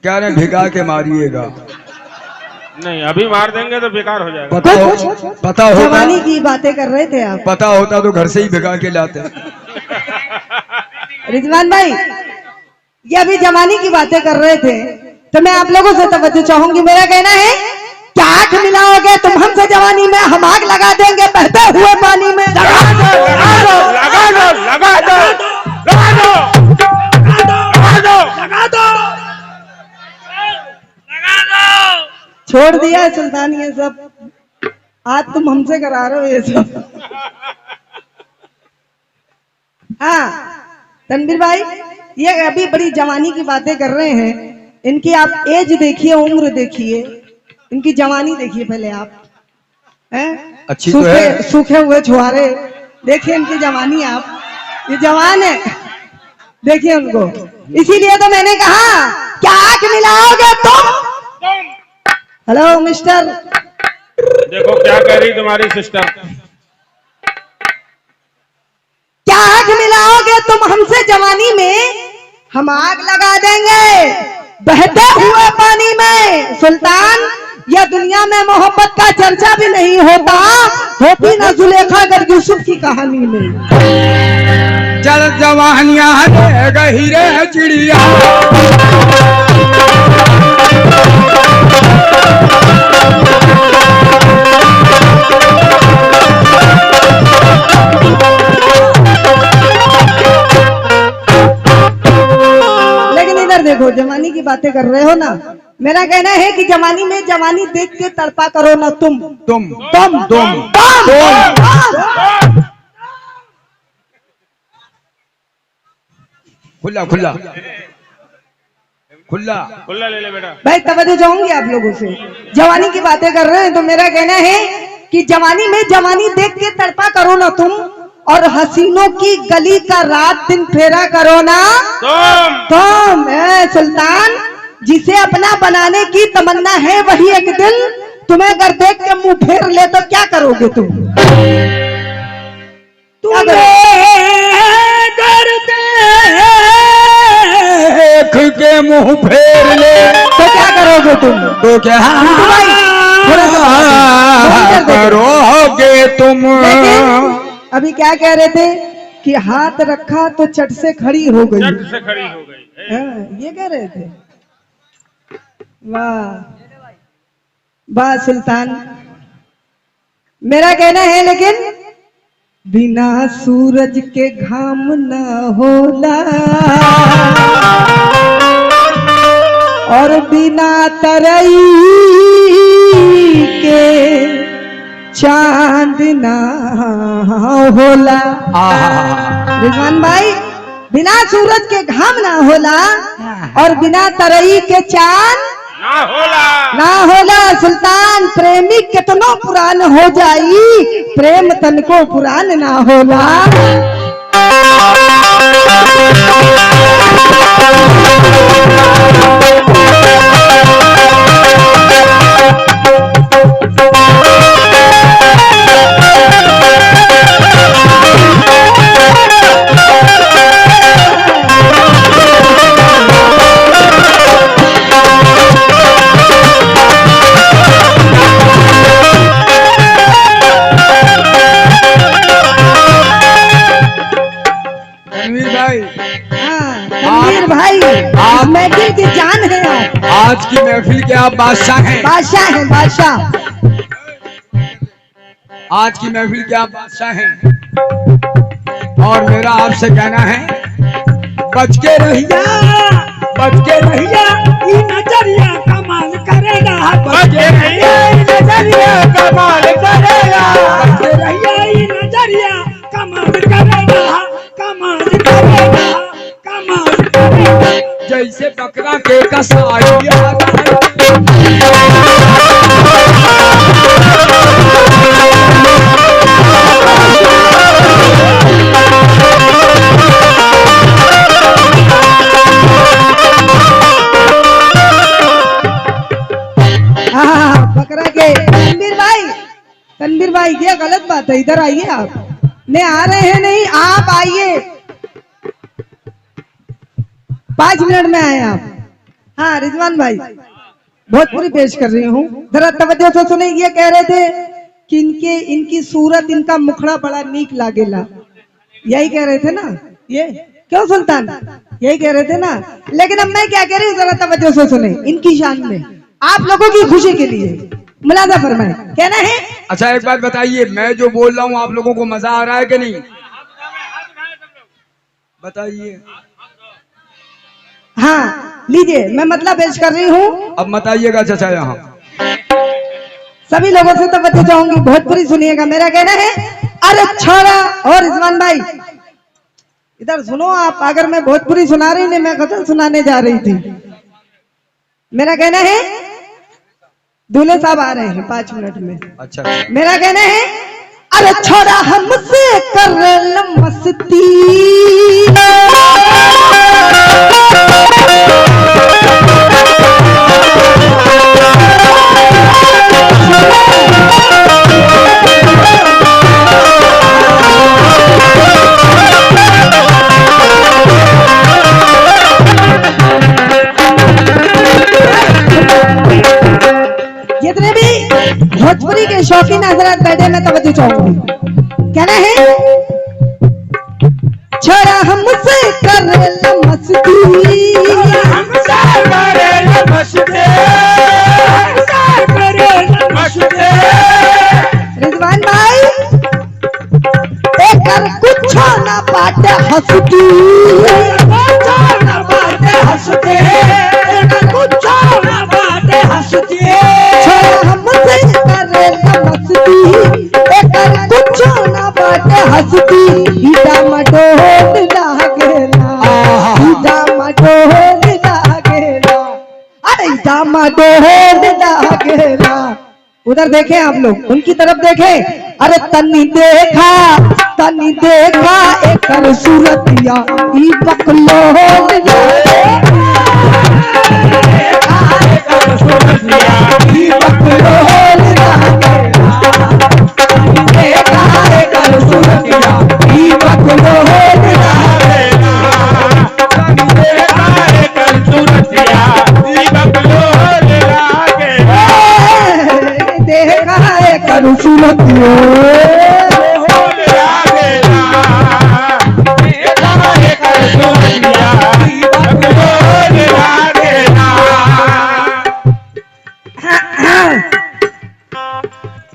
क्या नहीं भिगा के मारिएगा? नहीं, अभी मार देंगे तो बेकार हो जाएगा। पता होता, जवानी की बातें कर रहे थे आप। पता होता तो घर से ही भिगा के लाते। रिजवान भाई, ये अभी जवानी की बातें कर रहे थे तो मैं आप लोगों से तवज्जो चाहूंगी। मेरा कहना है कि आंख मिलाओगे तुम हमसे जवानी में, हम आग लगा देंगे बहते हुए पानी में। लगा दो, लगा दो, लगा दो, लगा दो, लगा दो, लगा दो, लगा दो, लगा दो। छोड़ दिया है सुल्तान ये सब, आज तुम हमसे करा रहे हो ये सब। हाँ तनवीर भाई, ये अभी बड़ी जवानी की बातें कर रहे हैं। इनकी आप एज देखिए, उम्र देखिए, इनकी जवानी देखिए पहले आप। हैं अच्छी तो है। सूखे हुए छुहारे देखिए इनकी जवानी आप, ये जवान है देखिए उनको। इसीलिए तो मैंने कहा क्या आंख मिलाओगे तुम। हेलो मिस्टर, देखो क्या कह रही तुम्हारी सिस्टर। क्या आंख मिलाओगे तुम हमसे जवानी में, हम आग लगा देंगे बहते हुए पानी में। सुल्तान, यह दुनिया में मोहब्बत का चर्चा भी नहीं होता, होती ना जुलेखा अगर यूसुफ की कहानी में। चल जवानियां हीरे चिड़िया, लेकिन इधर देखो, जवानी की बातें कर रहे हो ना, मेरा कहना है कि जवानी में जवानी देख के तड़पा करो ना तुम। खुला खुला खुला खुला ले ले बेटा। भाई तवज्जो चाहूंगी आप लोगों से, जवानी की बातें कर रहे हैं तो मेरा कहना है कि जवानी में जवानी देख के तड़पा करो ना तुम, और हसीनों की गली का रात दिन फेरा करो ना तुम। सुल्तान, जिसे अपना बनाने की तमन्ना है वही एक दिल तुम्हें अगर देख के मुंह फेर ले तो क्या करोगे तुम? देख के मुंह फेर ले तो क्या करोगे तुम? तो क्या करोगे तुम? अभी क्या कह रहे थे कि हाथ रखा तो चट से खड़ी हो गई। चट से खड़ी हो गई। ये कह रहे थे। वाह वाह सुल्तान, मेरा कहना है लेकिन बिना सूरज के घाम न होला, और बिना तरई के चांद ना होला। रिजवान भाई, बिना सूरज के घाम ना होला और बिना तरई के चांद ना होला। सुल्तान, प्रेमी कितनो पुरान हो जाई, प्रेम तन को पुरान ना होला। तनवीर भाई, आप महफिल की जान है आप। आज की महफिल के आप बादशाह हैं। बादशाह हैं, बादशाह। आज की महफिल के आप बादशाह हैं, और मेरा आपसे कहना है बच के रहिया, बच के रहिया, ये नजरिया कमाल करेगा। बच के रहिया, ये नजरिया कमाल करेगा। बच के रहिया, ये नजरिया कमाल करेगा, कमाल करेगा, कमाल करेगा। जैसे बकरा के कसाई बकरा के। तनवीर भाई ये गलत बात है, इधर आइए आप। नहीं आ रहे हैं, नहीं आप आइए। 5 मिनट में आए आप। हाँ रिजवान भाई, भोजपुरी पेश कर रही हूँ, जरा तवज्जो से सुने। ये कह रहे थे कि इनकी सूरत, इनका मुखड़ा बड़ा नीक लागेला, यही कह रहे थे ना? ये क्यों सुल्तान, यही कह रहे थे ना? लेकिन अब मैं क्या कह रही हूँ, जरा तवज्जो से सुने। इनकी शान में, आप लोगों की खुशी के लिए मुलाजा फरमाए, कहना है। अच्छा एक बात बताइए, मैं जो बोल रहा हूँ आप लोगों को मजा आ रहा है कि नहीं? बताइए। हाँ लीजिए, मैं मतलब पेश कर रही हूँ। अब बताइएगा चाचा यहाँ। सभी लोगों से तवज्जो चाहूंगी, भोजपुरी सुनिएगा। मेरा कहना है, अरे छोरा। और रिजवान भाई इधर सुनो आप, अगर मैं भोजपुरी सुना रही नहीं, मैं गजल सुनाने जा रही थी। मेरा कहना है, दूल्हे साहब आ रहे हैं 5 मिनट में। अच्छा। मेरा कहना है, अरे छोरा हमसे कर मस्ती, जितने भी भोजपुरी के शौकीन हजरात बैठे, मैं तवज्जो चाहूंगी। कहना है, छोरा हमसे कर मस्ती, रिजवान भाई एक कुछ ना बाटे हंसती, छोरा हमसे कर मस्ती, एक कुछ ना बाटे हंसती, ईटा मडोल लागेला, ईटा मडोल लागेला, अरे ईटा मडोल लागेला। उधर देखें आप लोग, उनकी तरफ देखें। अरे तनी देखा एक सूरतिया ई बकलोल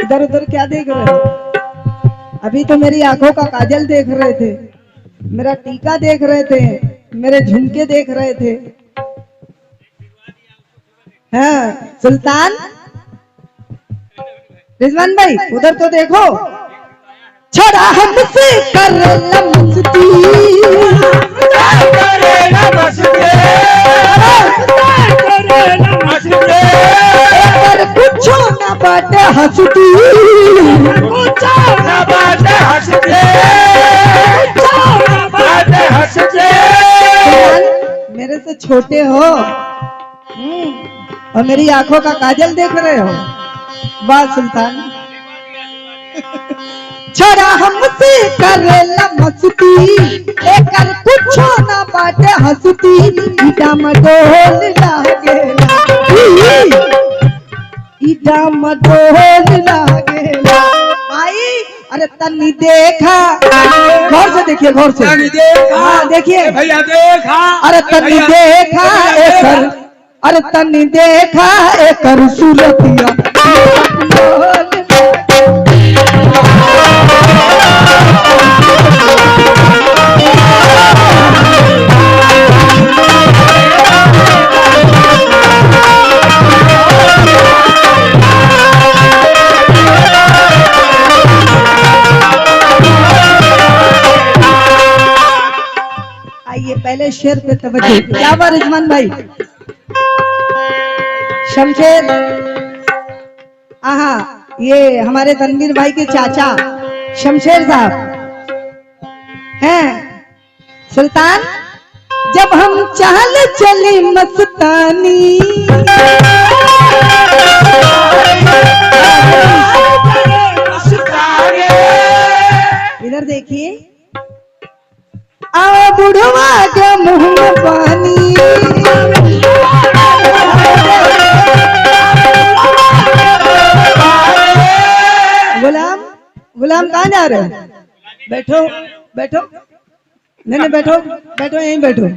इधर उधर क्या देख रहे हो? अभी तो मेरी आंखों का काजल देख रहे थे, मेरा टीका देख रहे थे, मेरे झुमके देख रहे थे। हाँ सुल्तान, रिजवान भाई उधर तो देखो। छोड़ा हमसे कर मस्ती, कुछ ना बाटे हंसती, मेरे से छोटे हो और मेरी आंखों का काजल देख रहे हो। वाह सुल्तान। छोड़ा हमसे कर मस्ती, एक कुछ ना बाटे हंसती, ईटा मडोल लागेला, ईटा मडोल लागेला। आई अरे तनी देखा, गौर से देखिए, गौर से हाँ देखिए भैया देखा। अरे तनी देखा एकर, अरे तनी देखा एकर सूरतिया पहले शेर पे तवज्जो। क्या बात रिजवान भाई? शमशेर, आहा ये हमारे तनवीर भाई के चाचा शमशेर साहब हैं। सुल्तान, जब हम चाल चले मस्तानी, इधर देखिए, आओ बुढ़वा के मुंह में पानी, गुलाम कहाँ जा रहे हो? बैठो बैठो, नहीं नहीं बैठो बैठो, यहीं बैठो,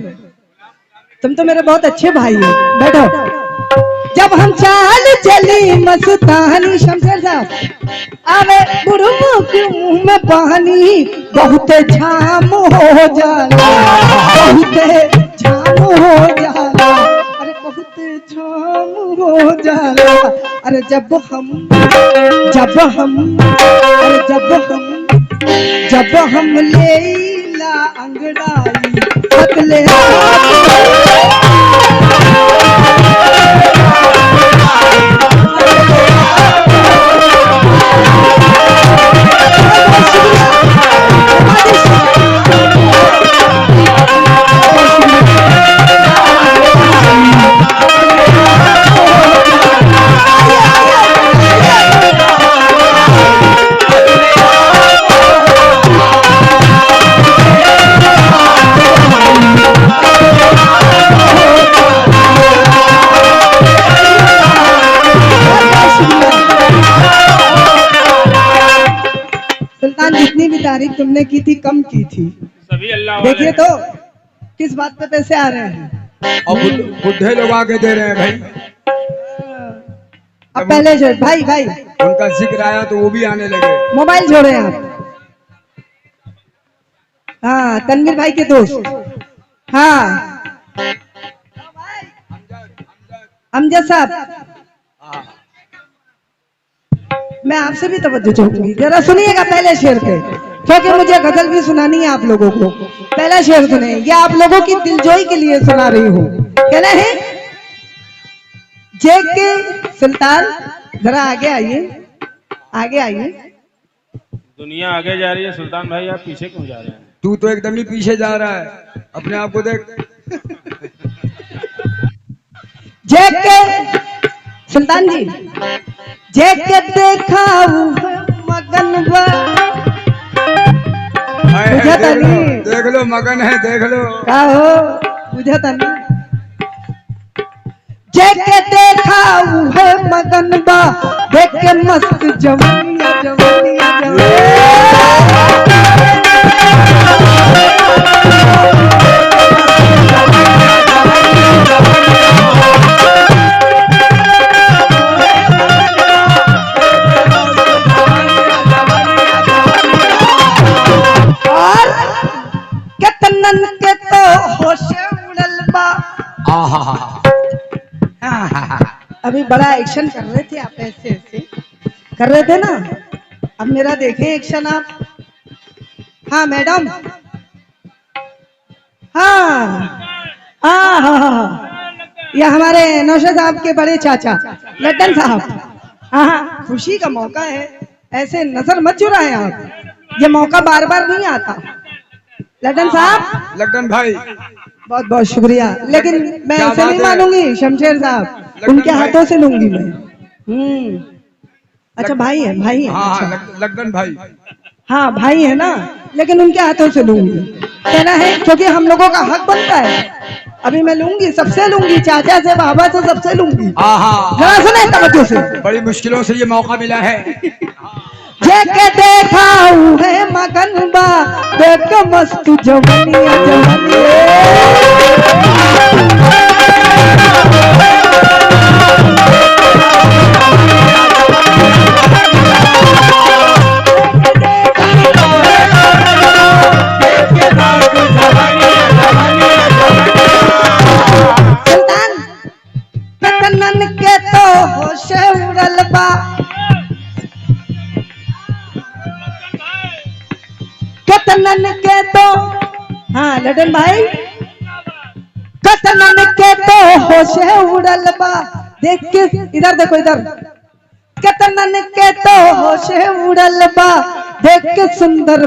तुम तो मेरे बहुत अच्छे भाई हो, बैठो। जब हम चाल चली मस्तानी, शमशेर साहब आवे बुढ़मो के मुंह में पानी, बहुत झाम हो जाला, बहुत झाम हो जाला, अरे बहुत झाम हो जाला, अरे जब हम लेला अंगड़ाई पतले सुल्तान, जितनी भी तारीफ तुमने की थी कम की थी। सभी अल्लाह वाले देखिए तो किस बात पे पैसे आ रहे हैं। और बुढ़े लोग आके दे रहे हैं भाई। अब पहले जो भाई भाई उनका जिक्र आया तो वो भी आने लगे। मोबाइल छोड़े आप। हाँ, तनवीर भाई के दोस्त। हाँ अमजद साहब, मैं आपसे भी तवज्जो चाहूंगी, जरा सुनिएगा पहले शेर पे, क्योंकि मुझे गजल भी सुनानी है आप लोगों को। पहला शेर सुने, ये आप लोगों की दिलजोई के लिए सुना रही हूँ। कहना है जेके सुल्तान, जरा आगे आइए, आगे आइए। दुनिया आगे जा रही है, सुल्तान भाई आप पीछे क्यों जा रहे हैं? तू तो एकदम ही पीछे जा रहा है, अपने आप को देख। जेके सुल्तान जी, जेके देखा मगन बुझा तनी, देख लो मगन है, देख लो का हो बुझा तनी। जेके देखा है मगन बा, देख के मस्त जवानिया जवानिया जवानिया। के तो होशे उड़ल बा। अभी बड़ा एक्शन कर रहे थे आप, ऐसे ऐसे कर रहे थे ना, अब मेरा देखें एक्शन आप। हाँ मैडम, हाँ हाँ हाँ हाँ, ये हमारे नौशाद साहब के बड़े चाचा लड्डन साहब। हाँ, खुशी का मौका है, ऐसे नजर मत चुराएं आप, ये मौका बार बार नहीं आता। लड्डन साहब, लड्डन भाई बहुत बहुत शुक्रिया, लेकिन मैं क्या ऐसे बात नहीं है? मानूंगी शमशेर साहब, लड्डन उनके भाई। हाथों से लूंगी मैं। अच्छा भाई है, भाई है, हाँ अच्छा। हाँ, लड्डन भाई। हाँ भाई है ना, लेकिन उनके हाथों से लूंगी, कहना है क्योंकि हम लोगों का हक बनता है। अभी मैं लूंगी, सबसे लूंगी, चाचा से बाबा से सबसे लूंगी। हाँ हाँ, जरा सुने तवज्जो से। बड़ी मुश्किलों से ये मौका मिला है। जेके देखा है मगन बा, देख के मस्त जवानिया जवानिया। सुल्तान कतनन के तो होशे उड़ल बा, कतनन के तो, हाँ लडन भाई, कतनन के तो होशे उड़ल बा, देख के इधर देखो इधर, कतनन के तो होशे उड़ल बा, देख के सुंदर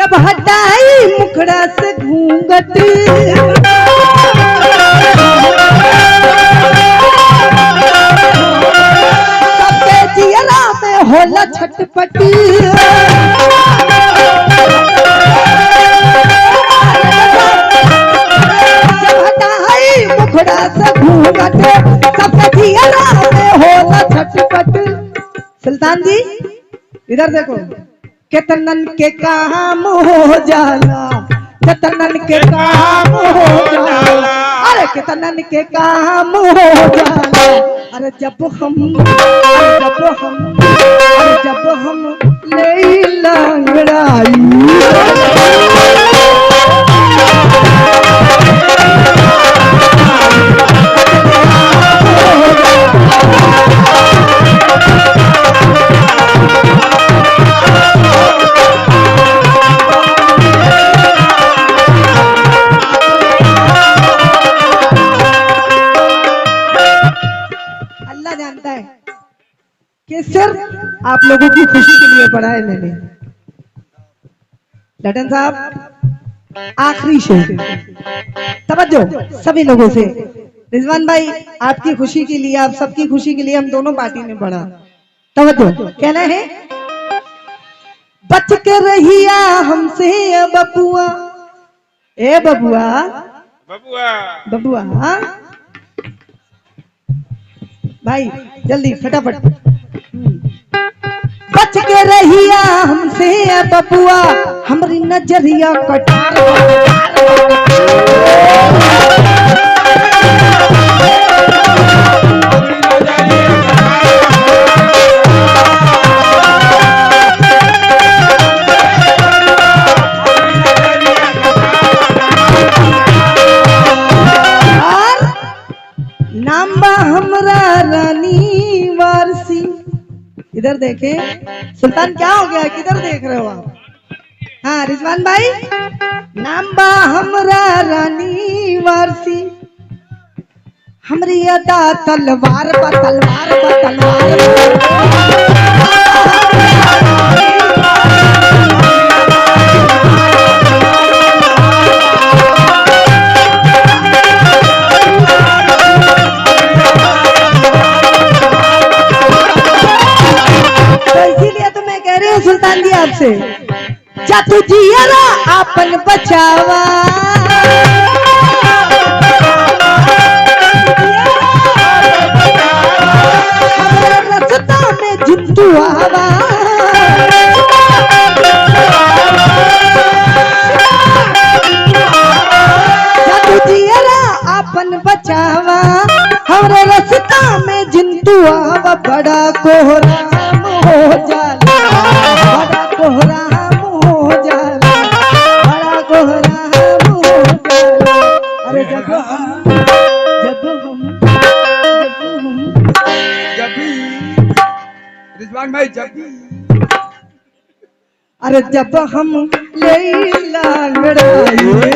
जब हटाई मुखड़ा से घूंघट सबके जियरा में होला छटपट जब हटाई मुखड़ा से घूंघट सबके जियरा में होला छटपट। सुल्तान जी इधर देखो, कितनन के काम हो जाला, कितनन के काम हो जाला, अरे कितनन के काम हो जाला। अरे जब हम ले लंगड़ाई कि सिर्फ आप लोगों की खुशी के लिए पढ़ा है मैंने। लटन साहब आखिरी शेर, तवज्जो सभी लोगों से। रिजवान भाई आपकी खुशी के लिए, आप सबकी खुशी के लिए हम दोनों पार्टी ने पढ़ा। तवज्जो, कहना है बच के रहिया हमसे बबुआ, ए बबुआ बबुआ बबुआ भाई जल्दी फटाफट। बच के रहिया हमसे बबुआ हमारी नजरिया कटार नाम्बा हमरा रानी वारसी। इधर देखे सुल्तान, क्या हो गया, किधर देख रहे हो आप? हाँ रिजवान भाई, नाम्बा हमरा रानी वारसी हमरी अदा तलवार बा तलवार बा तलवार सुल्तान जी आपसे जातू जियरा आपन बचावा रस्ता में जिंदू आवा जातू जियरा आपन बचावा हमरे रस्ता में जिंदू आवा। बड़ा कोहराम हो जाला, बड़ा कोहराम हो जाला, बड़ा कोहराम हो जाला। अरे जब रिजवान भाई अरे जब हम ले लंगड़ाई